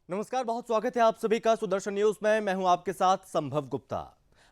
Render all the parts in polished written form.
नमस्कार, बहुत स्वागत है आप सभी का सुदर्शन न्यूज में। मैं हूं आपके साथ संभव गुप्ता।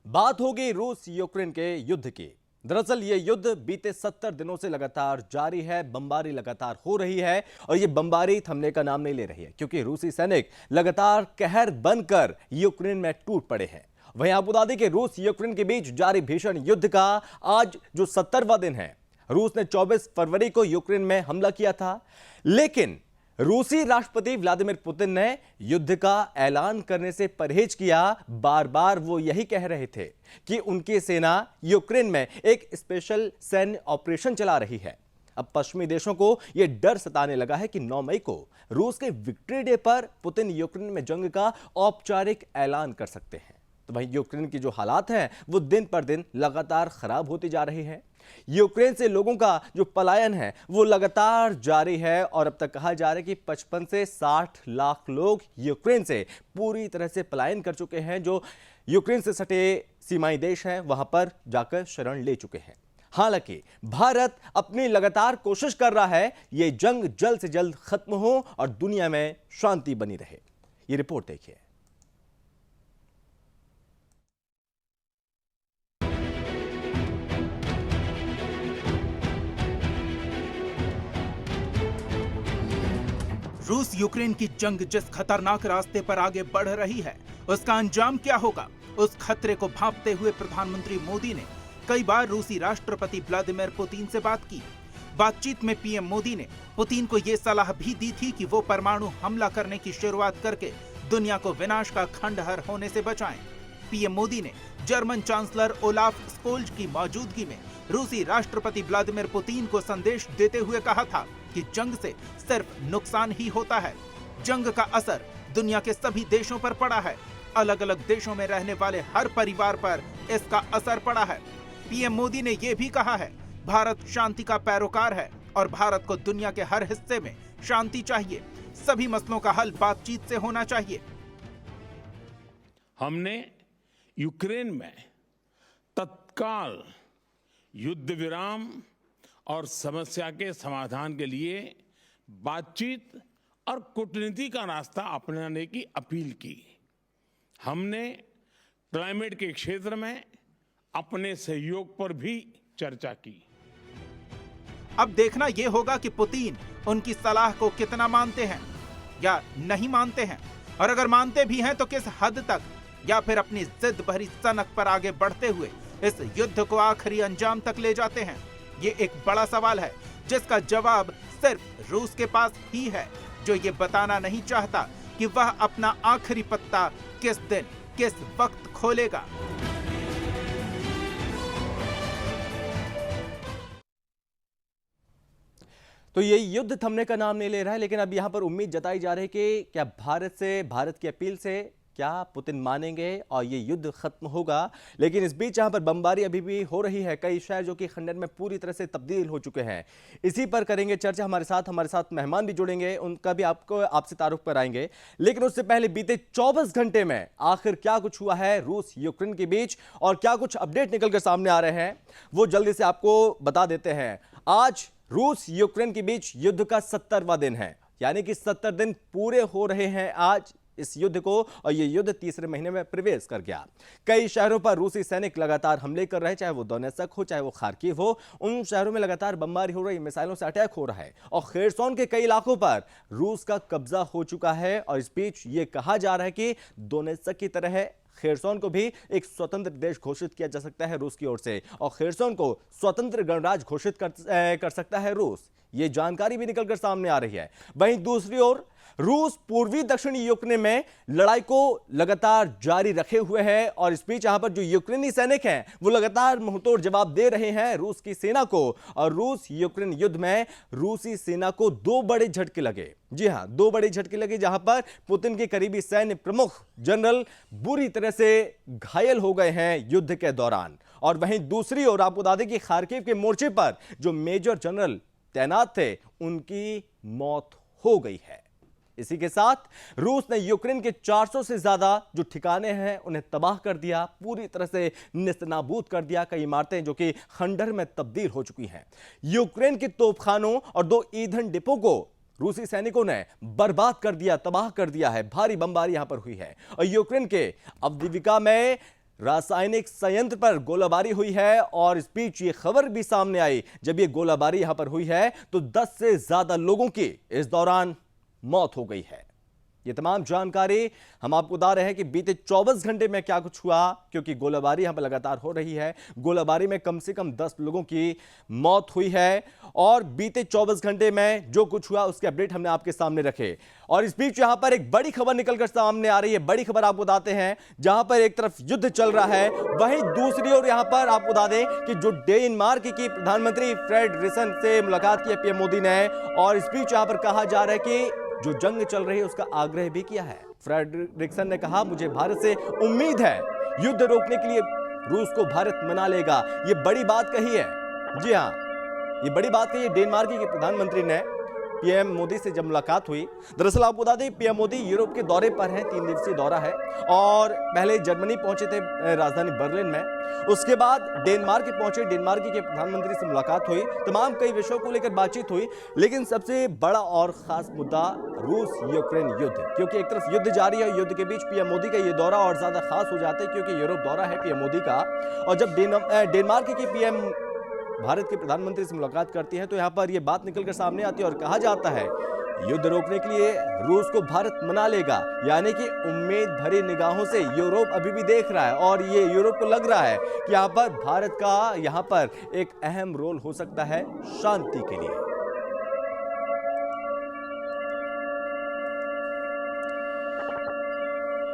बात होगी रूस यूक्रेन के युद्ध की। दरअसल ये युद्ध बीते 70 दिनों से लगातार जारी है। बमबारी लगातार हो रही है और ये बमबारी थमने का नाम नहीं ले रही है, क्योंकि रूसी सैनिक लगातार कहर बनकर यूक्रेन में टूट पड़े हैं। वहीं आपको बता दें कि रूस यूक्रेन के बीच जारी भीषण युद्ध का आज जो 70वां दिन है। रूस ने 24 फरवरी को यूक्रेन में हमला किया था, लेकिन रूसी राष्ट्रपति व्लादिमीर पुतिन ने युद्ध का ऐलान करने से परहेज किया। बार बार वो यही कह रहे थे कि उनकी सेना यूक्रेन में एक स्पेशल सैन्य ऑपरेशन चला रही है। अब पश्चिमी देशों को यह डर सताने लगा है कि 9 मई को रूस के विक्ट्री डे पर पुतिन यूक्रेन में जंग का औपचारिक ऐलान कर सकते हैं। तो वहीं यूक्रेन की जो हालात हैं वो दिन पर दिन लगातार खराब होती जा रही है। यूक्रेन से लोगों का जो पलायन है वो लगातार जारी है और अब तक कहा जा रहा है कि 55 से 60 लाख लोग यूक्रेन से पूरी तरह से पलायन कर चुके हैं। जो यूक्रेन से सटे सीमाई देश हैं वहां पर जाकर शरण ले चुके हैं। हालांकि भारत अपनी लगातार कोशिश कर रहा है ये जंग जल्द से जल्द खत्म हो और दुनिया में शांति बनी रहे। ये रिपोर्ट देखिए। रूस यूक्रेन की जंग जिस खतरनाक रास्ते पर आगे बढ़ रही है, उसका अंजाम क्या होगा? उस खतरे को भांपते हुए प्रधानमंत्री मोदी ने कई बार रूसी राष्ट्रपति व्लादिमीर पुतिन से बात की। बातचीत में पीएम मोदी ने पुतिन को यह सलाह भी दी थी कि वो परमाणु हमला करने की शुरुआत करके दुनिया को विनाश का खंडहर होने से बचाएं। पीएम मोदी ने जर्मन चांसलर ओलाफ स्कोल्ज की मौजूदगी में रूसी राष्ट्रपति व्लादिमीर पुतिन को संदेश देते हुए कहा था कि जंग से सिर्फ नुकसान ही होता है। जंग का असर दुनिया के सभी देशों पर पड़ा है। अलग अलग देशों में रहने वाले हर परिवार पर इसका असर पड़ा है। पीएम मोदी ने यह भी कहा है, भारत शांति का पैरोकार है और भारत को दुनिया के हर हिस्से में शांति चाहिए। सभी मसलों का हल बातचीत से होना चाहिए। हमने यूक्रेन में तत्काल युद्ध विराम और समस्या के समाधान के लिए बातचीत और कूटनीति का रास्ता अपनाने की अपील की। हमने क्लाइमेट के क्षेत्र में अपने सहयोग पर भी चर्चा की। अब देखना यह होगा कि पुतिन उनकी सलाह को कितना मानते हैं या नहीं मानते हैं, और अगर मानते भी हैं तो किस हद तक, या फिर अपनी जिद भरी सनक पर आगे बढ़ते हुए इस युद्ध को आखिरी अंजाम तक ले जाते हैं। ये एक बड़ा सवाल है जिसका जवाब सिर्फ रूस के पास ही है, जो ये बताना नहीं चाहता कि वह अपना आखिरी पत्ता किस दिन किस वक्त खोलेगा। तो ये युद्ध थमने का नाम नहीं ले रहा है, लेकिन अब यहां पर उम्मीद जताई जा रही है कि क्या भारत की अपील से क्या पुतिन मानेंगे और ये युद्ध खत्म होगा। लेकिन इस बीच यहां पर बमबारी अभी भी हो रही है। कई शहर जो कि खंडर में पूरी तरह से तब्दील हो चुके हैं। इसी पर करेंगे चर्चा। हमारे साथ मेहमान भी जुड़ेंगे, उनका भी आपसे तारुफ कराएंगे। लेकिन उससे पहले बीते 24 घंटे में आखिर क्या कुछ हुआ है रूस यूक्रेन के बीच और क्या कुछ अपडेट निकलकर सामने आ रहे हैं, वो जल्दी से आपको बता देते हैं। आज रूस यूक्रेन के बीच युद्ध का 70वां दिन है, यानी कि 70 दिन पूरे हो रहे हैं आज इस युद्ध को, और यह युद्ध तीसरे महीने में प्रवेश कर गया। कई शहरों पर रूसी सैनिक लगातार हमले कर रहे हैं, चाहे वो दोनेत्स्क हो, चाहे वो खार्किव हो। उन शहरों में लगातार बमबारी हो रही है, मिसाइलों से अटैक हो रहा है और खेरसोन के कई इलाकों पर रूस का कब्जा हो चुका है। और इस बीच ये कहा जा रहा है कि दोनेत्स्क की तरह खेरसोन को भी एक स्वतंत्र देश घोषित किया जा सकता है रूस की ओर से, और खेरसोन को स्वतंत्र गणराज्य घोषित कर सकता है रूस। ये जानकारी भी निकलकर सामने आ रही है। वहीं दूसरी ओर रूस पूर्वी दक्षिणी यूक्रेन में लड़ाई को लगातार जारी रखे हुए है, और इस बीच यहां पर जो यूक्रेनी सैनिक हैं वो लगातार मुंहतोड़ जवाब दे रहे हैं रूस की सेना को। और रूस यूक्रेन युद्ध में रूसी सेना को 2 बड़े झटके लगे। जी हां, 2 बड़े झटके लगे, जहां पर पुतिन के करीबी सैन्य प्रमुख जनरल बुरी तरह से घायल हो गए हैं युद्ध के दौरान। और वहीं दूसरी ओर आपको बता दें कि खार्किव के मोर्चे पर जो मेजर जनरल तैनात थे उनकी मौत हो गई है। इसी के साथ रूस ने यूक्रेन के 400 से ज्यादा जो ठिकाने हैं उन्हें तबाह कर दिया, पूरी तरह से नेस्तनाबूद कर दिया। कई इमारतें जो कि खंडहर में तब्दील हो चुकी हैं। यूक्रेन के तोपखानों और 2 ईंधन डिपो को रूसी सैनिकों ने बर्बाद कर दिया, तबाह कर दिया है। भारी बमबारी यहां पर हुई है और यूक्रेन के अवदिविका में रासायनिक संयंत्र पर गोलाबारी हुई है। और इस बीच ये खबर भी सामने आई, जब ये गोलाबारी यहां पर हुई है तो 10 से ज्यादा लोगों की इस दौरान मौत हो गई है। ये तमाम जानकारी हम आपको बता रहे हैं कि बीते 24 घंटे में क्या कुछ हुआ, क्योंकि गोलाबारी यहां पर लगातार हो रही है। गोलाबारी में कम से कम 10 लोगों की मौत हुई है और बीते 24 घंटे में जो कुछ हुआ उसके अपडेट हमने आपके सामने रखे। और इस बीच यहां पर एक बड़ी खबर निकलकर सामने आ रही है। बड़ी खबर आपको बताते हैं, जहां पर एक तरफ युद्ध चल रहा है, वहीं दूसरी ओर यहां पर आपको बता दें कि जो डेनमार्क की प्रधानमंत्री फ्रेडरिक्सन से मुलाकात की है पीएम मोदी ने। और इस बीच यहां पर कहा जा रहा है कि जो जंग चल रही है उसका आग्रह भी किया है। फ्रेडरिक्सन ने कहा, मुझे भारत से उम्मीद है युद्ध रोकने के लिए रूस को भारत मना लेगा। ये बड़ी बात कही है। जी हां, ये बड़ी बात कही है डेनमार्क के प्रधानमंत्री ने पीएम मोदी से जब मुलाकात हुई। दरअसल आपको बता दें पीएम मोदी यूरोप के दौरे पर हैं, 3 दिवसीय दौरा है और पहले जर्मनी पहुंचे थे, राजधानी बर्लिन में। उसके बाद डेनमार्क पहुंचे, डेनमार्क के प्रधानमंत्री से मुलाकात हुई, तमाम कई विषयों को लेकर बातचीत हुई। लेकिन सबसे बड़ा और खास मुद्दा रूस यूक्रेन युद्ध, क्योंकि एक तरफ युद्ध जारी है, युद्ध के बीच पीएम मोदी का यह दौरा और ज्यादा खास हो जाता है क्योंकि यूरोप दौरा है पीएम मोदी का। और जब डेनमार्क की पीएम भारत के प्रधानमंत्री से मुलाकात करती है तो यहां पर यह बात निकलकर सामने आती है और कहा जाता है युद्ध रोकने के लिए रूस को भारत मना लेगा। यानी कि उम्मीद भरी निगाहों से यूरोप अभी भी देख रहा है और ये यूरोप को लग रहा है कि यहां पर भारत का यहां पर एक अहम रोल हो सकता है शांति के लिए।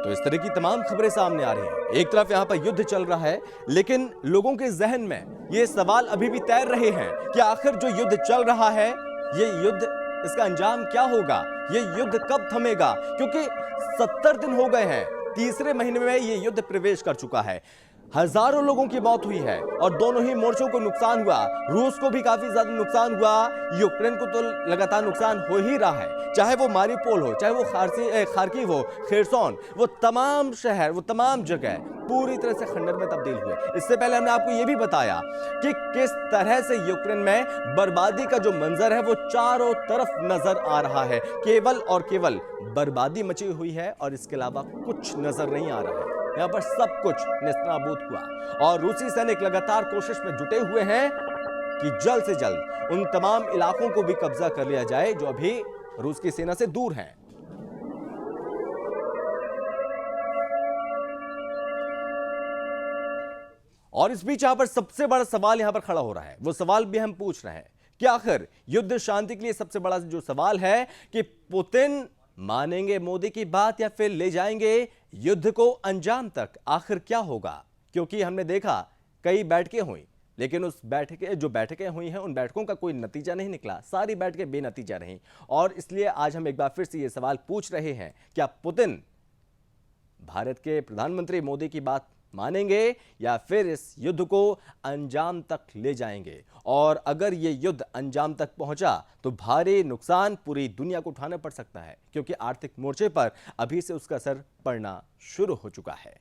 तो इस तरह की तमाम खबरें सामने आ रही हैं। एक तरफ यहां पर युद्ध चल रहा है, लेकिन लोगों के जहन में ये सवाल अभी भी तैर रहे हैं कि आखिर जो युद्ध चल रहा है, ये युद्ध, इसका अंजाम क्या होगा, ये युद्ध कब थमेगा? क्योंकि 70 दिन हो गए हैं, तीसरे महीने में ये युद्ध प्रवेश कर चुका है। हजारों लोगों की मौत हुई है और दोनों ही मोर्चों को नुकसान हुआ। रूस को भी काफी ज्यादा नुकसान हुआ, यूक्रेन को तो लगातार नुकसान हो ही रहा है, चाहे वो मारिउपोल हो, चाहे वो खार्किव हो, खेरसोन, वो तमाम शहर, वो तमाम जगह पूरी तरह से खंडर में तब्दील हुए। इससे पहले हमने आपको यह भी बताया कि किस तरह से यूक्रेन में बर्बादी का जो मंजर है वो चारों तरफ नजर आ रहा है। केवल और केवल बर्बादी मची हुई है और इसके अलावा कुछ नजर नहीं आ रहा है। यहां पर सब कुछ नेस्तनाबूद हुआ और रूसी सैनिक लगातार कोशिश में जुटे हुए हैं कि जल्द से जल्द उन तमाम इलाकों को भी कब्जा कर लिया जाए जो अभी रूस की सेना से दूर हैं। और इस बीच यहां पर सबसे बड़ा सवाल यहां पर खड़ा हो रहा है, वो सवाल भी हम पूछ रहे हैं कि आखिर युद्ध शांति के लिए सबसे बड़ा जो सवाल है कि पुतिन मानेंगे मोदी की बात या फिर ले जाएंगे युद्ध को अंजाम तक? आखिर क्या होगा? क्योंकि हमने देखा कई बैठकें हुई, लेकिन उस जो बैठकें हुई हैं उन बैठकों का कोई नतीजा नहीं निकला, सारी बैठकें बेनतीजा रहीं। और इसलिए आज हम एक बार फिर से ये सवाल पूछ रहे हैं, क्या पुतिन भारत के प्रधानमंत्री मोदी की बात मानेंगे या फिर इस युद्ध को अंजाम तक ले जाएंगे? और अगर ये युद्ध अंजाम तक पहुंचा तो भारी नुकसान पूरी दुनिया को उठाना पड़ सकता है, क्योंकि आर्थिक मोर्चे पर अभी से उसका असर पड़ना शुरू हो चुका है।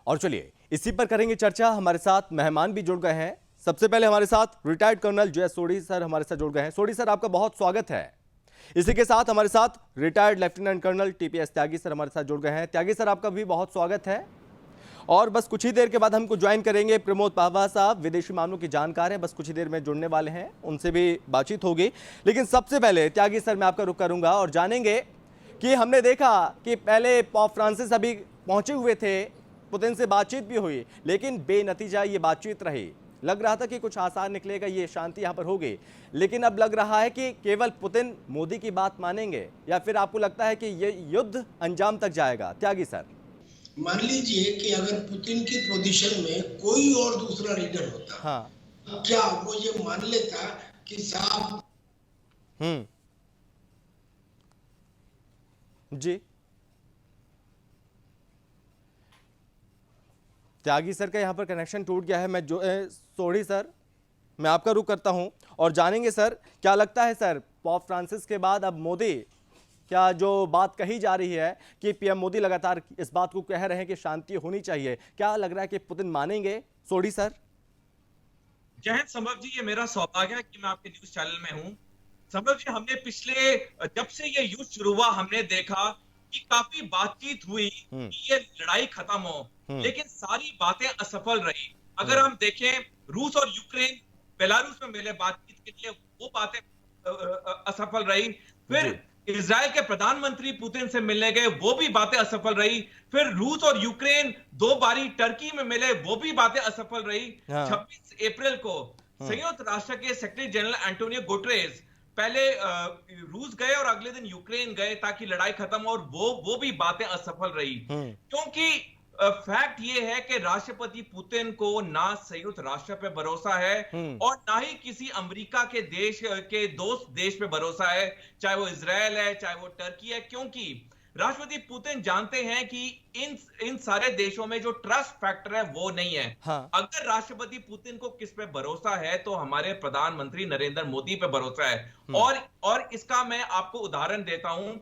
और चलिए इसी पर करेंगे चर्चा। हमारे साथ मेहमान भी जुड़ गए हैं। सबसे पहले हमारे साथ रिटायर्ड कर्नल जय सोढ़ी सर हमारे साथ जुड़ गए हैं। सोढ़ी सर, आपका बहुत स्वागत है। इसी के साथ हमारे साथ रिटायर्ड लेफ्टिनेंट कर्नल टीपीएस त्यागी सर हमारे साथ जुड़ गए हैं। त्यागी सर, आपका भी बहुत स्वागत है। और बस कुछ ही देर के बाद हमको ज्वाइन करेंगे प्रमोद पाहवा साहब, विदेशी मामलों के जानकार हैं, बस कुछ ही देर में जुड़ने वाले हैं, उनसे भी बातचीत होगी। लेकिन सबसे पहले त्यागी सर मैं आपका रुख करूंगा और जानेंगे कि हमने देखा कि पहले पॉप फ्रांसिस अभी पहुंचे हुए थे, पुतिन से बातचीत भी हुई, लेकिन बेनतीजा ये बातचीत रही। लग रहा था कि कुछ आसान निकलेगा, ये शांति यहां पर होगी, लेकिन अब लग रहा है कि केवल पुतिन मोदी की बात मानेंगे या फिर आपको लगता है कि ये युद्ध अंजाम तक जाएगा? त्यागी सर, मान लीजिए कि अगर पुतिन की पोजीशन में कोई और दूसरा लीडर होता, हाँ, क्या वो ये मान लेता कि साहब जी? त्यागी सर का यहाँ पर कनेक्शन टूट गया है। मैं जो सोढ़ी सर, मैं आपका रुख करता हूँ और जानेंगे सर क्या लगता है सर, पॉप फ्रांसिस के बाद अब मोदी क्या जो बात कही जा रही है कि पीएम मोदी लगातार इस बात को कह रहे हैं कि शांति होनी चाहिए, क्या लग रहा है कि पुतिन मानेंगे? सोडी सर। जय हिंद संभव जी, ये मेरा सौभाग्य है कि मैं आपके न्यूज चैनल में हूं। संभव जी, हमने पिछले जब से ये युद्ध शुरू हुआ हमने देखा कि काफी बातचीत हुई कि ये लड़ाई खत्म हो, लेकिन सारी बातें असफल रही। अगर हम देखें रूस और यूक्रेन बेलारूस में मिले बातचीत के लिए, वो बातें असफल रही। फिर इजराइल के प्रधानमंत्री पुतिन से मिलने गए, वो भी बातें असफल रही। फिर रूस और यूक्रेन 2 बारी टर्की में मिले, वो भी बातें असफल रही। 26 अप्रैल को संयुक्त राष्ट्र के सेक्रेटरी जनरल एंटोनियो गुटेरेस पहले रूस गए और अगले दिन यूक्रेन गए ताकि लड़ाई खत्म हो, और वो भी बातें असफल रही। क्योंकि फैक्ट ये है कि राष्ट्रपति पुतिन को ना संयुक्त राष्ट्र पे भरोसा है और ना ही किसी अमेरिका के देश के दोस्त देश पे भरोसा है, चाहे वो इजराइल है चाहे वो टर्की है। क्योंकि राष्ट्रपति पुतिन जानते हैं कि इन सारे देशों में जो ट्रस्ट फैक्टर है वो नहीं है। अगर राष्ट्रपति पुतिन को किस पे भरोसा है तो हमारे प्रधानमंत्री नरेंद्र मोदी पे भरोसा है। और इसका मैं आपको उदाहरण देता हूं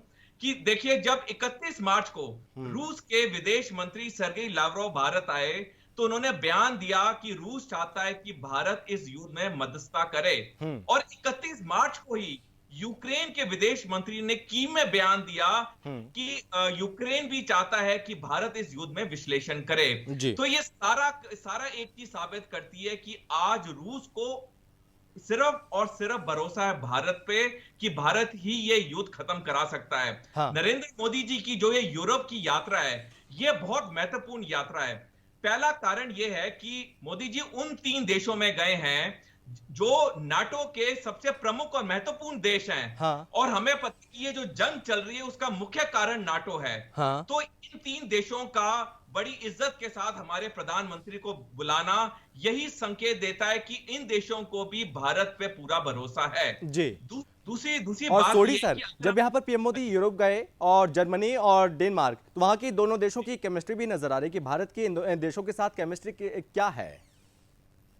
कि देखिए, जब 31 मार्च को रूस के विदेश मंत्री सर्गेई लावरोव भारत आए तो उन्होंने बयान दिया कि रूस चाहता है कि भारत इस युद्ध में मध्यस्थता करे। और 31 मार्च को ही यूक्रेन के विदेश मंत्री ने कीव में बयान दिया कि यूक्रेन भी चाहता है कि भारत इस युद्ध में विश्लेषण करे। तो ये सारा एक चीज साबित करती है कि आज रूस को सिर्फ और सिर्फ भरोसा है भारत पे कि भारत ही ये युद्ध खत्म करा सकता है। नरेंद्र मोदी जी की जो ये यूरोप की यात्रा है, ये बहुत महत्वपूर्ण यात्रा है। पहला कारण ये है कि मोदी जी उन 3 देशों में गए हैं जो नाटो के सबसे प्रमुख और महत्वपूर्ण देश हैं। और हमें पता है कि ये जो जंग चल रही है उसका मुख्य कारण नाटो है। तो इन 3 देशों का बड़ी इज्जत के साथ हमारे प्रधानमंत्री को बुलाना यही संकेत देता है कि इन देशों को भी भारत पे पूरा भरोसा है। जी। दूसरी और बात सोडी सर, जब यहाँ पर पीएम मोदी यूरोप गए और जर्मनी और डेनमार्क, तो वहां की दोनों देशों की केमिस्ट्री भी नजर आ रही है कि भारत की इन देशों के साथ केमिस्ट्री क्या है।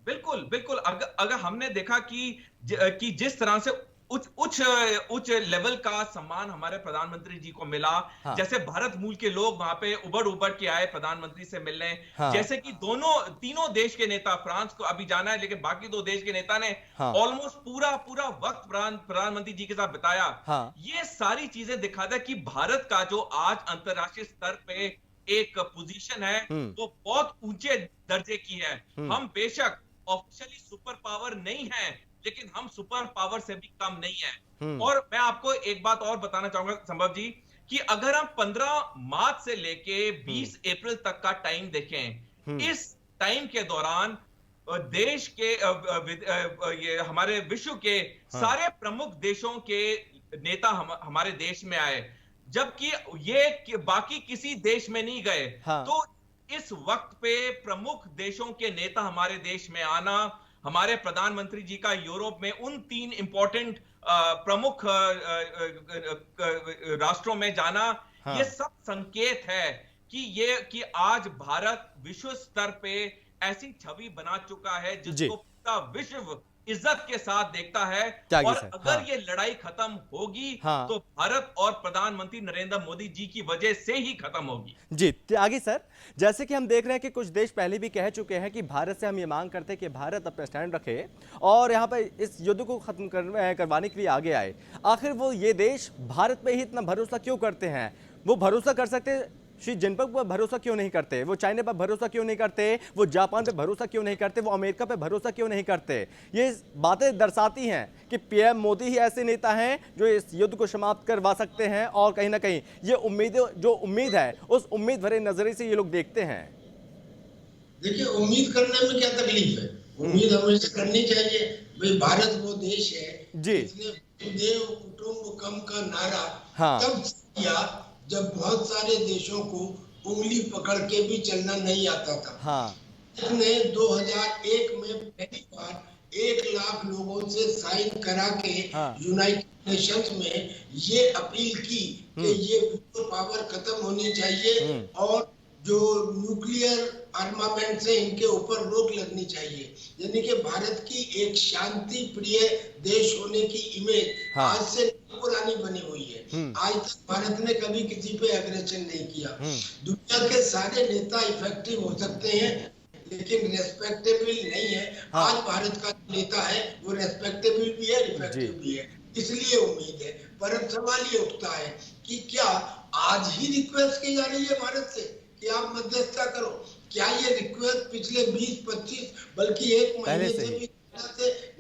बिल्कुल। अगर हमने देखा कि जिस तरह से उच्च लेवल का सम्मान हमारे प्रधानमंत्री जी को मिला, जैसे भारत मूल के लोग वहां पे उबड़ के आए प्रधानमंत्री से मिलने, जैसे कि तीनों देश के नेता, फ्रांस को अभी जाना है लेकिन बाकी 2 देश के नेता ने ऑलमोस्ट पूरा वक्त प्रधानमंत्री जी के साथ बिताया। ये सारी चीजें दिखाता है कि भारत का जो आज अंतरराष्ट्रीय स्तर पे एक पोजीशन है वो बहुत ऊंचे दर्जे की है। हम बेशक ऑफिशियली सुपर पावर नहीं है, लेकिन हम सुपर पावर से भी कम नहीं है। और मैं आपको एक बात और बताना चाहूंगा संभव जी, कि अगर हम 15 मार्च से लेके 20 अप्रैल तक का टाइम देखें, इस टाइम के दौरान देश के ये हमारे विश्व के सारे प्रमुख देशों के नेता हमारे देश में आए, जबकि ये बाकी किसी देश में नहीं गए। तो इस वक्त पे प्रमुख देशों के नेता हमारे देश में आना, हमारे प्रधानमंत्री जी का यूरोप में उन 3 इंपॉर्टेंट प्रमुख राष्ट्रों में जाना, ये सब संकेत है कि आज भारत विश्व स्तर पे ऐसी छवि बना चुका है जिसको पूरा विश्व इज्जत के साथ देखता है। और अगर ये लड़ाई खत्म होगी तो भारत और प्रधानमंत्री नरेंद्र मोदी जी की वजह से ही खत्म होगी। जी आगे सर, जैसे कि हम देख रहे हैं कि कुछ देश पहले भी कह चुके हैं कि भारत से हम ये मांग करते हैं कि भारत अपना स्टैंड रखे और यहाँ पर इस युद्ध को खत्म करवाने के लिए आगे आए। आखिर वो ये देश भारत पे ही इतना भरोसा क्यों करते हैं? वो भरोसा कर सकते शी जिनपिंग पर भरोसा क्यों नहीं करते? वो चाइना पर भरोसा क्यों नहीं करते? वो जापान पे भरोसा क्यों नहीं करते? वो अमेरिका पे भरोसा क्यों नहीं करते? ये बातें दर्शाती हैं कि पीएम मोदी ही ऐसे नेता हैं जो इस युद्ध को समाप्त करवा सकते हैं और कहीं ना कहीं ये उम्मीद है उस उम्मीद भरे नजरिए से ये लोग देखते हैं। देखिए, उम्मीद करने में क्या तकलीफ है? उम्मीद हमेशा करनी चाहिए। भाई, भारत वो देश है जिसने देव कुटुंबकम का नारा तब किया जब बहुत सारे देशों को उंगली पकड़ के भी चलना नहीं आता था। इसने 2001 में पहली बार 1 लाख लोगों से साइन करा के यूनाइटेड नेशंस में ये अपील की कि ये विश्व पावर खत्म होनी चाहिए और जो न्यूक्लियर आर्मामेंट से इनके ऊपर रोक लगनी चाहिए। यानी कि भारत की एक शांति प्रिय देश होने की इमेज आज से पुरानी बनी हुई है। आज तक भारत ने कभी किसी पे एग्रेशन नहीं किया। दुनिया के सारे नेता इफेक्टिव हो सकते हैं लेकिन रेस्पेक्टेबल नहीं है। आज भारत का नेता है वो रेस्पेक्टेबल भी है, इफेक्टिव भी है, इसलिए उम्मीद है। पर अब सवाल ये उठता है कि क्या आज ही रिक्वेस्ट की जा रही है भारत से कि आप मध्यस्थता करो? क्या ये रिक्वेस्ट पिछले 20-25 बल्कि एक महीने से भी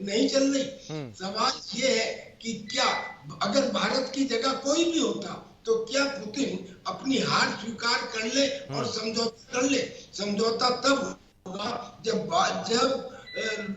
नहीं चल रही? सवाल ये है कि क्या अगर भारत की जगह कोई भी होता तो क्या पुतिन अपनी हार स्वीकार कर ले और समझौता कर ले? समझौता तब होगा जब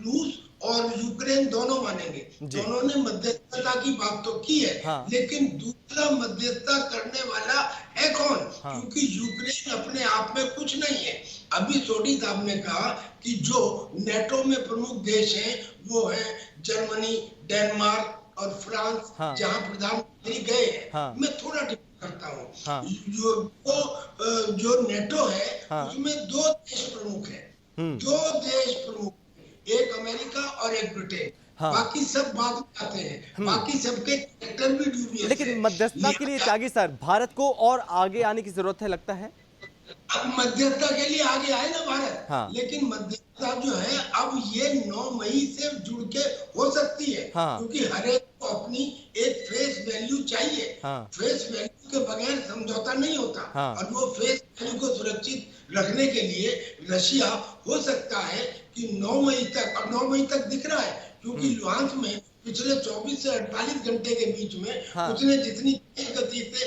रूस और यूक्रेन दोनों मानेंगे। दोनों ने मध्यस्थता की बात तो की है, लेकिन दूसरा मध्यस्थता करने वाला है कौन? क्योंकि यूक्रेन अपने आप में कुछ नहीं है। अभी सोडी साहब ने कहा कि जो नेटो में प्रमुख देश हैं वो है जर्मनी, डेनमार्क और फ्रांस, जहां प्रधानमंत्री गए हैं। मैं थोड़ा टिप्पणी करता हूँ। जो नेटो है उसमें 2 देश प्रमुख है, 2 देश प्रमुख, एक अमेरिका और एक ब्रिटेन। बाकी सब बाद में आते हैं, बाकी सबके कैरेक्टर भी ड्यूबियस है। लेकिन मध्यस्थता के लिए त्यागी सर भारत को और आगे आने की जरूरत है लगता है। अब मध्यस्थता के लिए आगे आए ना भारत, लेकिन मध्यस्थता जो है अब ये 9 मई से जुड़ के हो सकती है। क्योंकि हर एक को अपनी एक फेस वैल्यू चाहिए। फेस वैल्यू के बगैर समझौता नहीं होता। और वो फेस वैल्यू को सुरक्षित रखने के लिए रशिया हो सकता है कि 9 मई तक, और 9 मई तक दिख रहा है क्योंकि लुहांस्क में पिछले 24 से 48 घंटे के बीच में उसने जितनी तेज गति से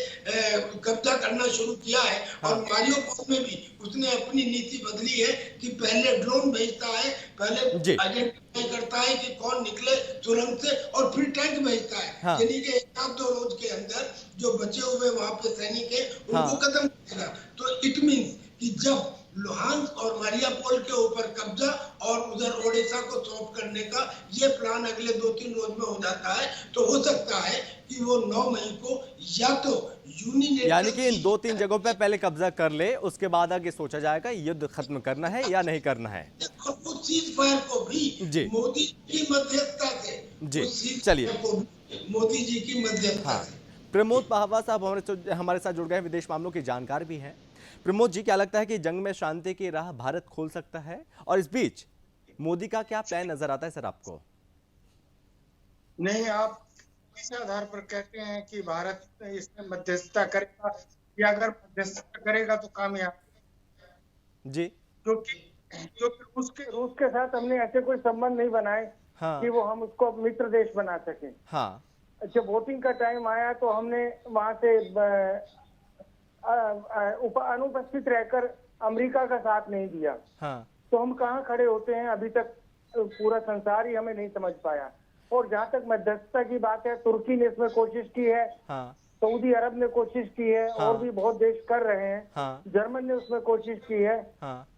कब्जा करना शुरू किया है, और मारियोपोल में भी उसने अपनी नीति बदली है कि पहले ड्रोन भेजता है, पहले आइडेंटिफाई करता है कि कौन निकले सुरंग से, और फिर टैंक भेजता है। यानी कि 1-2 रोज के अंदर जो बचे हुए वहां पे सैनिक है उनको खत्म करेगा। तो इट मीन्स कि जब लुहांस्क और मारियोपोल के ऊपर कब्जा और उधर ओडिशा को सौंप करने का ये प्लान अगले 2-3 रोज में हो जाता है, तो हो सकता है कि वो 9 मई को या तो यूनिलेटरल, यानी कि इन 2-3 जगहों पे पहले कब्जा कर ले, उसके बाद आगे सोचा जाएगा युद्ध खत्म करना है या नहीं करना है। और वो सीज फायर को भी मोदी की मध्यस्थता से, चलिए मोदी जी की मध्यस्थता से। प्रमोद पाहवा साहब हमारे साथ जुड़ गए, विदेश मामलों के जानकार भी हैं। प्रमोद जी, क्या लगता है कि जंग में शांति की राह भारत खोल सकता है? और इस बीच मोदी का क्या प्लान नजर आता है सर आपको? नहीं, आप इस आधार पर कहते हैं कि भारत इसमें मध्यस्थता करेगा, या अगर मध्यस्थता करेगा तो कामयाब जी? क्योंकि रूस के साथ हमने ऐसे कोई संबंध नहीं बनाए कि वो हम उसको मित्र देश बना सके। जब वोटिंग का टाइम आया तो हमने वहां से अनुपस्थित रहकर अमेरिका का साथ नहीं दिया। तो हम कहाँ खड़े होते हैं अभी तक पूरा संसार ही हमें नहीं समझ पाया। और जहाँ तक मध्यस्थता की बात है, तुर्की ने इसमें कोशिश की है, सऊदी अरब ने कोशिश की है, और भी बहुत देश कर रहे हैं। जर्मन ने उसमें कोशिश की है,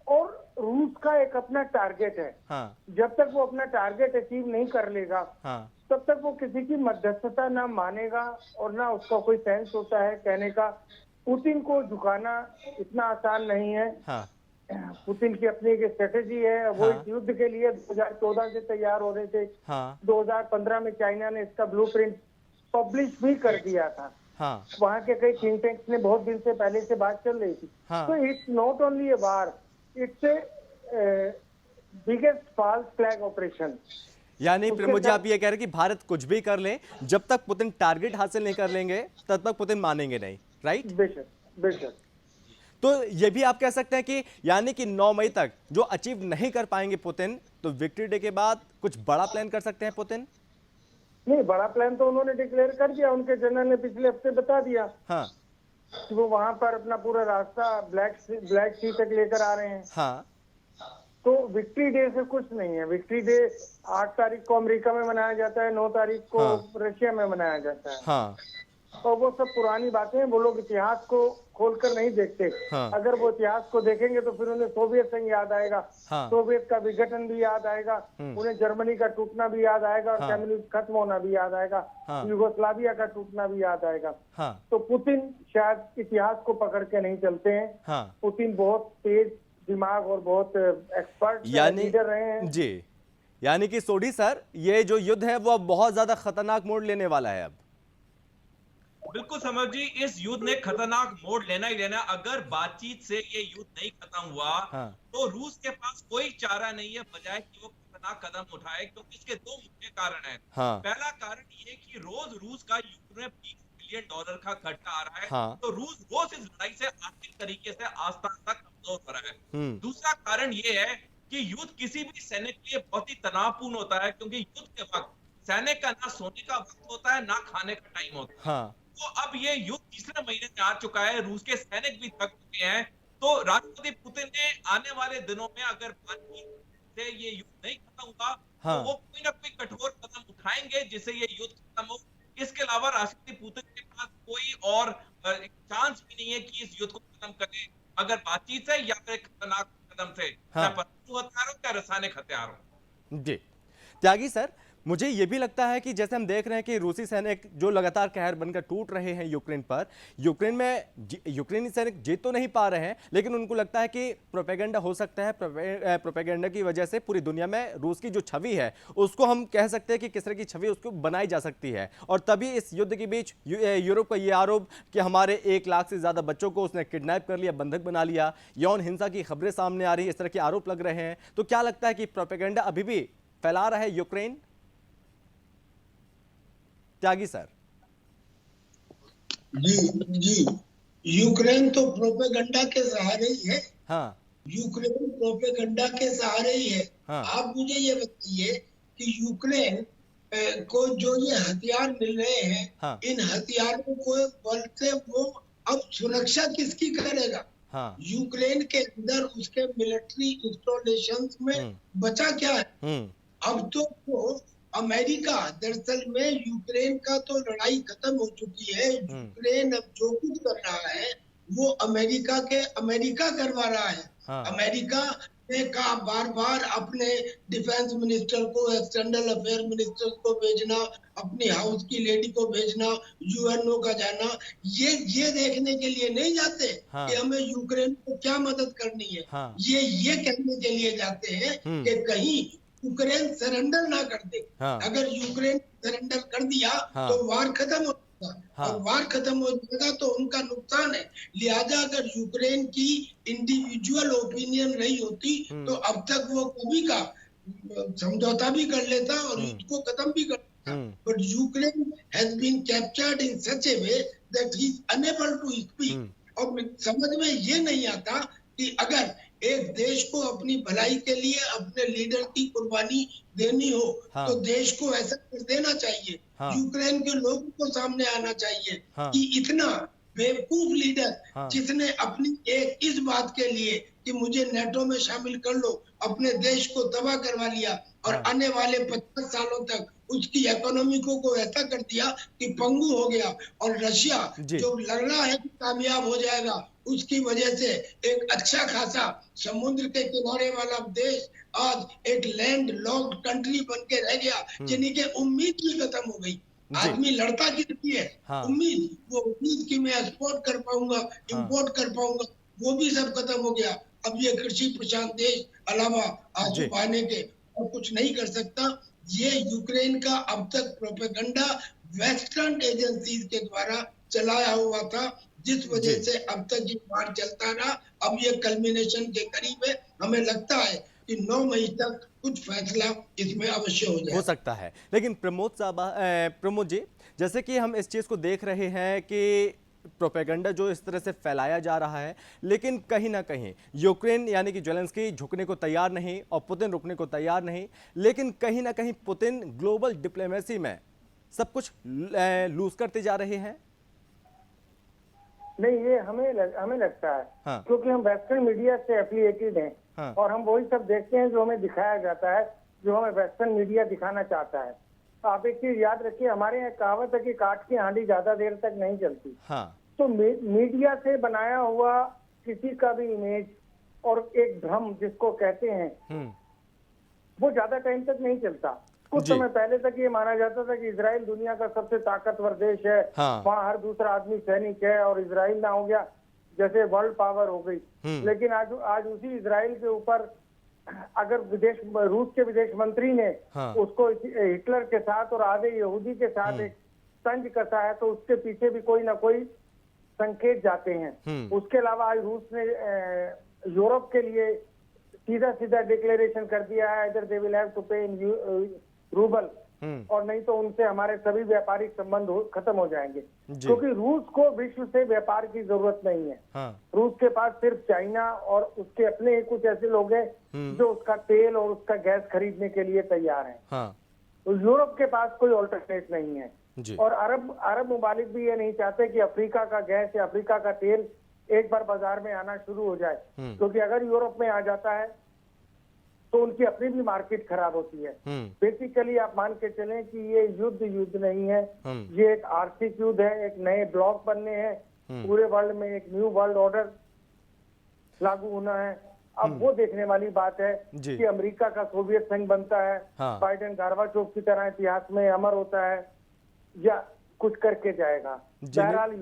और रूस का एक अपना टारगेट है। जब तक वो अपना टारगेट अचीव नहीं कर लेगा तब तक वो किसी की मध्यस्थता ना मानेगा और ना उसका कोई सेंस होता है कहने का। पुतिन को झुकाना इतना आसान नहीं है। पुतिन की अपनी एक स्ट्रेटेजी है। वो इस युद्ध के लिए 2014 से तैयार हो रहे थे। 2015 में चाइना ने इसका ब्लूप्रिंट पब्लिश भी कर दिया था। वहाँ के कई थिंक टैंक्स ने बहुत दिन से पहले से बात चल रही थी। तो it's not only a war, it's a biggest false flag operation. यानी प्रमोद जी, आप ये कह रहे हैं कि भारत कुछ भी कर ले, जब तक पुतिन टारगेट हासिल नहीं कर लेंगे तब तक पुतिन मानेंगे नहीं, राइट? बेशक बेशक। तो ये भी आप कह सकते हैं कि यानी कि 9 मई तक जो अचीव नहीं कर पाएंगे पुतिन, तो विक्ट्री डे के बाद कुछ बड़ा प्लान कर सकते हैं पुतिन? नहीं, बड़ा प्लान तो उन्होंने डिक्लेयर कर दिया। उनके जनरल ने पिछले हफ्ते बता दिया कि वो वहां पर अपना पूरा रास्ता ब्लैक सी तक लेकर आ रहे हैं। तो विक्ट्री डे से कुछ नहीं है। विक्ट्री डे 8 तारीख को अमेरिका में मनाया जाता है, 9 तारीख को रशिया में मनाया जाता है। और वो सब पुरानी बातें हैं। वो लोग इतिहास को खोलकर नहीं देखते। हाँ। अगर वो इतिहास को देखेंगे तो फिर उन्हें सोवियत संघ याद आएगा, हाँ। सोवियत का विघटन भी याद आएगा, उन्हें जर्मनी का टूटना भी याद आएगा और हाँ। कम्युनिस्ट खत्म होना भी याद आएगा, हाँ। यूगोस्लाविया का टूटना भी याद आएगा। हाँ। तो पुतिन शायद इतिहास को पकड़ के नहीं चलते हैं। हाँ। पुतिन बहुत तेज दिमाग और बहुत एक्सपर्ट लीडर रहे हैं। जी, यानी कि सोढ़ी सर, ये जो युद्ध है वो अब बहुत ज्यादा खतरनाक मोड़ लेने वाला है। अब बिल्कुल समझ जी, इस युद्ध ने खतरनाक मोड़ लेना ही लेना। अगर बातचीत से ये युद्ध नहीं खत्म हुआ, हाँ। तो रूस के पास कोई चारा नहीं है बजाय कि वो खतरनाक कदम उठाए, क्योंकि इसके दो मुख्य कारण हैं। हाँ। पहला कारण ये कि रोज रूस का यूक्रेन में $20 बिलियन का खर्चा आ रहा है। हाँ। तो रूस रोज इस लड़ाई से आर्थिक तरीके से आस्था कमजोर हो रहा है। दूसरा कारण ये है कि युद्ध किसी भी सैनिक के लिए बहुत ही तनावपूर्ण होता है, क्योंकि युद्ध के वक्त सैनिक का ना सोने का वक्त होता है, ना खाने का टाइम होता है। हाँ। तो अब ये युद्ध तीसरे महीने में आ चुका है, रूस के सैनिक भी थक चुके हैं। तो राष्ट्रपति पुतिन ने आने वाले दिनों में अगर बातचीत से ये युद्ध नहीं खत्म हुआ, हाँ। तो वो कोई ना कोई कठोर कदम उठाएंगे जिससे ये युद्ध खत्म हो। इसके अलावा राष्ट्रपति पुतिन के पास कोई और चांस भी नहीं है कि इस युद्ध को खत्म करे, अगर बातचीत से या फिर खतरनाक कदम से। हाँ। परमाणु हथियार हो या रासायनिक हथियार हो। जी, त्यागी सर, मुझे ये भी लगता है कि जैसे हम देख रहे हैं कि रूसी सैनिक जो लगातार कहर बनकर टूट रहे हैं यूक्रेन पर, यूक्रेन में यूक्रेनी सैनिक जीत तो नहीं पा रहे हैं, लेकिन उनको लगता है कि प्रोपेगेंडा हो सकता है। प्रोपेगेंडा की वजह से पूरी दुनिया में रूस की जो छवि है उसको हम कह सकते हैं कि किस तरह की छवि उसको बनाई जा सकती है। और तभी इस युद्ध के बीच यूरोप का ये आरोप कि हमारे 1 लाख से ज्यादा बच्चों को उसने किडनैप कर लिया, बंधक बना लिया, यौन हिंसा की खबरें सामने आ रही है, इस तरह के आरोप लग रहे हैं। तो क्या लगता है कि प्रोपेगेंडा अभी भी फैला रहा है यूक्रेन? त्यागी सर। जी, यूक्रेन तो प्रोपेगेंडा के सहारे ही है। हाँ। यूक्रेन प्रोपेगेंडा के सहारे ही है। हाँ। आप मुझे ये बताइए कि यूक्रेन को जो ये हथियार मिल रहे हैं, हाँ। इन हथियारों को बोलते वो अब सुरक्षा किसकी करेगा? हाँ। यूक्रेन के अंदर उसके मिलिट्री इंस्टॉलेशंस में बचा क्या है? अब तो वो अमेरिका, दरअसल में यूक्रेन का तो लड़ाई खत्म हो चुकी है। यूक्रेन अब जो कुछ कर रहा है वो अमेरिका करवा रहा है। हाँ। अमेरिका ने कहा बार अपने डिफेंस मिनिस्टर को, एक्सटर्नल अफेयर मिनिस्टर को भेजना, अपनी हाउस की लेडी को भेजना, यूएनओ का जाना, ये देखने के लिए नहीं जाते। हाँ। कि हमें यूक्रेन को क्या मदद करनी है। हाँ। ये कहने के लिए जाते हैं कि कहीं यूक्रेन सरेंडर ना कर दे। हाँ। अगर यूक्रेन सरेंडर कर दिया तो वार खत्म हो जाएगा। हाँ। और वार खत्म हो जाएगा तो उनका नुकसान है। लिहाजा अगर यूक्रेन की इंडिविजुअल ओपिनियन रही होती तो अब तक वो कभी का समझौता भी कर लेता और उसको खत्म भी कर लेता। But Ukraine has been captured in such a way that he is unable to speak. और समझ में ये नहीं आता कि अगर एक देश को अपनी भलाई के लिए अपने लीडर की कुर्बानी देनी हो, हाँ। तो देश को ऐसा कर देना चाहिए। हाँ। यूक्रेन के लोगों को सामने आना चाहिए। हाँ। कि इतना बेवकूफ लीडर, हाँ। जिसने अपनी एक इस बात के लिए कि मुझे नेटो में शामिल कर लो, अपने देश को तबाह करवा लिया और हाँ। आने वाले 50 सालों तक उसकी इकोनॉमी को ऐसा कर दिया कि पंगु हो गया। और रशिया जो लग रहा है कि कामयाब हो जाएगा, उसकी वजह से एक अच्छा खासा समुद्र के किनारे वाला देश आज एक लैंड लॉक्ड कंट्री बन के रह गया, जिनकी उम्मीद भी खत्म हो गई। आदमी लड़ता कितनी है। हाँ। उम्मीद, वो उम्मीद कि मैं एक्सपोर्ट कर पाऊंगा, इंपोर्ट कर पाऊंगा, वो भी सब खत्म हो गया। अब ये कृषि प्रशांत देश अलावा आंसू बहाने के और कुछ नहीं कर सकता। ये यूक्रेन का अब तक प्रोपेगेंडा वेस्टर्न एजेंसीज के द्वारा चलाया हुआ था, जिस वजह से अब तक ये वार चलता रहा। अब ये कल्मिनेशन के करीब है। हमें लगता है कि 9 मई तक कुछ फैसला इसमें अवश्य हो सकता है। लेकिन प्रमोद जी, जैसे कि हम इस चीज को देख रहे हैं कि प्रोपेगेंडा जो इस तरह से फैलाया जा रहा है, लेकिन कहीं ना कहीं यूक्रेन यानी कि ज़ेलेंस्की झुकने को तैयार नहीं और पुतिन रुकने को तैयार नहीं। लेकिन कहीं ना कहीं पुतिन ग्लोबल डिप्लोमेसी में सब कुछ लूज करते जा रहे हैं। नहीं, ये हमें लगता है। हाँ। क्योंकि हम वेस्टर्न मीडिया से एफिलिएटेड हैं। हाँ। और हम वही सब देखते हैं जो हमें दिखाया जाता है, जो हमें वेस्टर्न मीडिया दिखाना चाहता है। आप एक चीज याद रखिए, हमारे यहाँ कहावत है कि काठ की हांडी ज्यादा देर तक नहीं चलती। हाँ। तो मीडिया से बनाया हुआ किसी का भी इमेज और एक भ्रम जिसको कहते हैं, वो ज्यादा टाइम तक नहीं चलता। कुछ समय पहले तक ये माना जाता था कि इजराइल दुनिया का सबसे ताकतवर देश है, वहाँ हर दूसरा आदमी सैनिक है और इजराइल ना हो गया जैसे वर्ल्ड पावर हो गई। लेकिन आज उसी इजराइल के ऊपर अगर रूस के विदेश मंत्री ने उसको हिटलर के साथ और आधे यहूदी के साथ एक तंज कसा है, तो उसके पीछे भी कोई ना कोई संकेत जाते हैं। उसके अलावा आज रूस ने यूरोप के लिए सीधा सीधा डिक्लेरेशन कर दिया है, इधर दे विल हैव टू पे इन रूबल, और नहीं तो उनसे हमारे सभी व्यापारिक संबंध खत्म हो जाएंगे, क्योंकि रूस को विश्व से व्यापार की जरूरत नहीं है। रूस के पास सिर्फ चाइना और उसके अपने ही कुछ ऐसे लोग हैं जो उसका तेल और उसका गैस खरीदने के लिए तैयार हैं। तो यूरोप के पास कोई ऑल्टरनेट नहीं है। और अरब मुमालिक भी ये नहीं चाहते कि अफ्रीका का गैस या अफ्रीका का तेल एक बार बाजार में आना शुरू हो जाए, क्योंकि अगर यूरोप में आ जाता है तो उनकी अपनी भी मार्केट खराब होती है। बेसिकली आप मान के चलें कि ये युद्ध नहीं है, ये एक आर्थिक युद्ध है। एक नए ब्लॉक बनने हैं, पूरे वर्ल्ड में एक न्यू वर्ल्ड ऑर्डर लागू होना है। अब वो देखने वाली बात है कि अमेरिका का सोवियत संघ बनता है, बाइडेन गार्बाचोव की तरह इतिहास में अमर होता है, या कुछ करके जाएगा। बहरहाल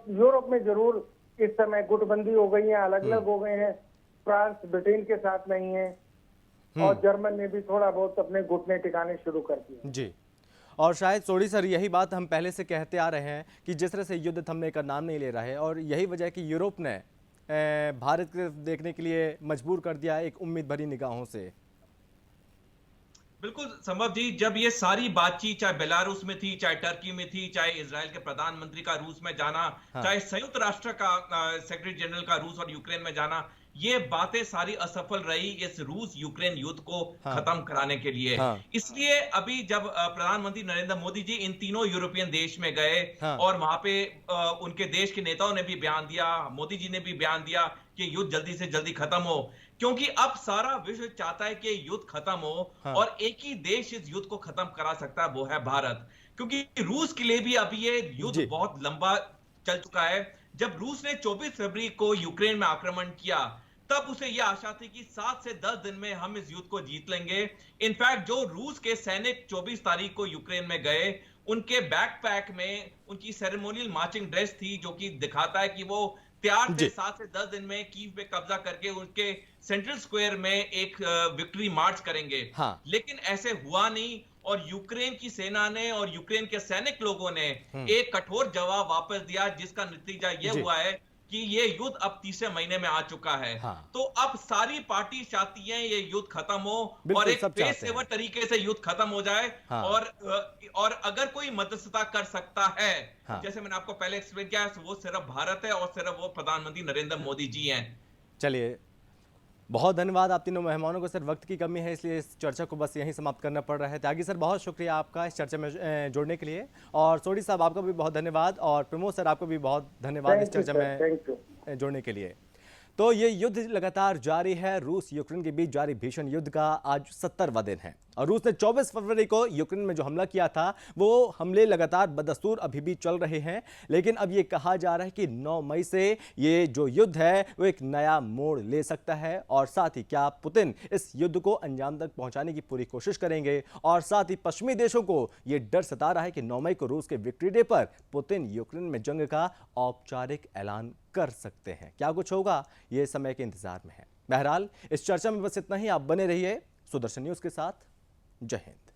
यूरोप में जरूर इस समय गुटबंदी हो गई है, अलग अलग हो गए हैं। फ्रांस ब्रिटेन के साथ नहीं है और जर्मन ने भी थोड़ा बहुत अपने घुटने टिकाने शुरू कर दिए। जी, और शायद सोडी सर यही बात हम पहले से कहते आ रहे हैं कि जिस तरह से युद्ध थमने का नाम नहीं ले रहा है, और यही वजह है कि यूरोप ने भारत को देखने के लिए मजबूर कर दिया है एक उम्मीद भरी निगाहों से। बिल्कुल संभव जी, जब ये सारी बातचीत चाहे बेलारूस में थी, चाहे टर्की में थी, चाहे इजराइल के प्रधानमंत्री का रूस में जाना, चाहे संयुक्त राष्ट्र का सेक्रेटरी जनरल का रूस और यूक्रेन में जाना, ये बातें सारी असफल रही इस रूस यूक्रेन युद्ध को खत्म कराने के लिए। इसलिए अभी जब प्रधानमंत्री नरेंद्र मोदी जी इन तीनों यूरोपियन देश में गए और वहां पे उनके देश के नेताओं ने भी बयान दिया, मोदी जी ने भी बयान दिया कि युद्ध जल्दी से जल्दी खत्म हो, क्योंकि अब सारा विश्व चाहता है कि युद्ध खत्म हो और एक ही देश इस युद्ध को खत्म करा सकता है, वो है भारत। क्योंकि रूस के लिए भी अभी ये युद्ध बहुत लंबा चल चुका है। जब रूस ने 24 फरवरी को यूक्रेन में आक्रमण किया, तब उसे यह आशा थी कि 7 से 10 दिन में हम इस युद्ध को जीत लेंगे। इनफैक्ट जो रूस के सैनिक 24 तारीख को यूक्रेन में गए, उनके बैकपैक में उनकी सेरेमोनियल मार्चिंग ड्रेस थी, जो कि दिखाता है कि वो तैयार थे 7 से 10 दिन में कीव पे कब्जा करके उनके सेंट्रल स्क्वायर में एक विक्ट्री मार्च करेंगे। लेकिन ऐसे हुआ नहीं, और यूक्रेन की सेना ने और यूक्रेन के सैनिक लोगों ने एक कठोर जवाब वापस दिया, जिसका नतीजा यह हुआ है कि ये युद्ध अब तीसरे महीने में आ चुका है। तो अब सारी पार्टी चाहती है ये युद्ध खत्म हो और एक पेशेवर तरीके से युद्ध खत्म हो जाए। और अगर कोई मध्यस्थता कर सकता है, जैसे मैंने आपको पहले एक्सप्लेन किया, वो सिर्फ भारत है और सिर्फ वो प्रधानमंत्री नरेंद्र मोदी जी हैं। चलिए, बहुत धन्यवाद आप तीनों मेहमानों को। सर वक्त की कमी है, इसलिए इस चर्चा को बस यहीं समाप्त करना पड़ रहा है। त्यागी सर, बहुत शुक्रिया आपका इस चर्चा में जुड़ने के लिए, और सोडी साहब आपका भी बहुत धन्यवाद, और प्रमोद सर आपको भी बहुत धन्यवाद इस चर्चा में जुड़ने के लिए। तो ये युद्ध लगातार जारी है। रूस यूक्रेन के बीच जारी भीषण युद्ध का आज 70वां दिन है, और रूस ने 24 फरवरी को यूक्रेन में जो हमला किया था, वो हमले लगातार बदस्तूर अभी भी चल रहे हैं। लेकिन अब ये कहा जा रहा है कि 9 मई से ये जो युद्ध है वो एक नया मोड़ ले सकता है, और साथ ही क्या पुतिन इस युद्ध को अंजाम तक पहुंचाने की पूरी कोशिश करेंगे। और साथ ही पश्चिमी देशों को ये डर सता रहा है कि 9 मई को रूस के विक्ट्री डे पर पुतिन यूक्रेन में जंग का औपचारिक ऐलान कर सकते हैं। क्या कुछ होगा, ये समय के इंतजार में है। बहरहाल इस चर्चा में बस इतना ही। आप बने रहिए सुदर्शन न्यूज के साथ। जय हिंद।